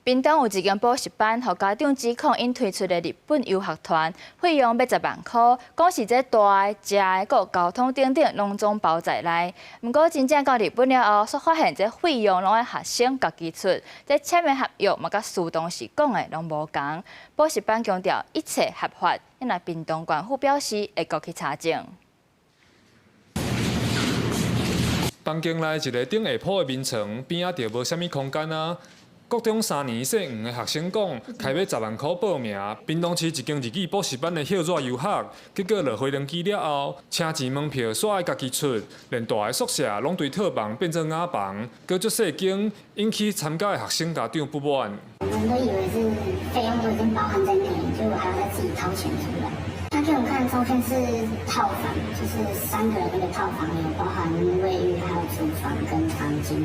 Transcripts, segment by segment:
屏东有一间补习班，互家长指控因推出的日本游学团，费用要10万块，讲是这大的、食的、搁交通等等，拢总包在内。不过真正到日本了后，却发现这费用拢爱学生家己出，这签的合约嘛，甲书当时讲的拢无同。补习班强调一切合法，因来屏东县府表示会过去查证。 东京内一个顶下铺的眠床边仔就无啥物空间啊！国中3年细黄的学生讲，开要10万块报名，屏东市一间日语补习班的校热游学，结果落飞机了后，车钱门票煞爱家己出，连大个宿舍拢对套房变成雅房，搁足细间，引起参加的学生家长不满。我们都以为是费用都已经包含在内，结果还要再自己掏钱出来。他给我们看的照片是套房，就是3个人那个套房有包含卫浴、还有厨房跟房间。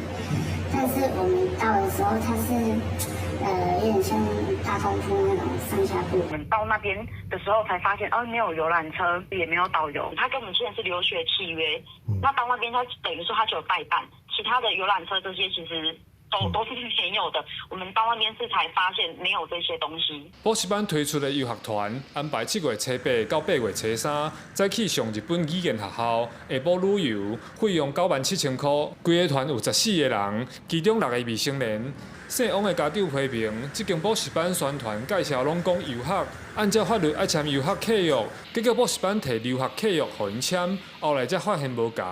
但是我们到的时候，它是有点像大通铺那种上下铺。我们到那边的时候才发现，没有游览车，也没有导游。他跟我们签的是留学契约，那到那边他等于说他只有代办，其他的游览车这些其实。 都是没有的，我们到那边是才发现没有这些东西。补习班推出的游学团安排7月初8到8月初3，再去上日本语言学校，下晡旅游，费用97000块。规个团有14个人，其中6个未成年。姓王的家长批评，这间补习班宣传介绍拢讲游学，按照法律爱签游学契约，结果补习班摕留学契约互因签，后来才发现无同。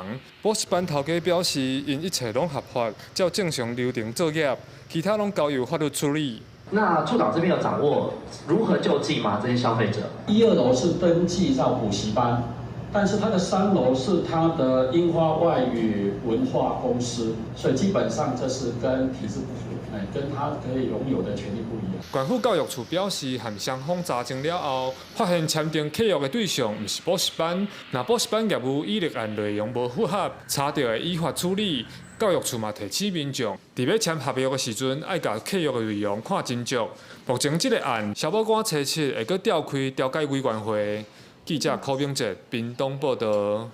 补习班头家表示，因一切拢合法，照正常流程作业，其他拢交由法律处理。 那处长这边有掌握如何救济吗？这些消费者1、2楼是登记到补习班，但是它的3楼是它的樱花外语文化公司，所以基本上这是跟体制不符，跟他可以拥有的权利不一样。县府教育处表示，和双方查证了后，发现签订契约的对象不是补习班，那补习班业务以立案内容无符合，查到会依法处理。 教育处嘛提醒民众，伫要签合约的时阵，爱甲契约的内容看清楚。目前这个案，消保官初7会阁召开调解委员会。记者柯炳哲，屏东报道。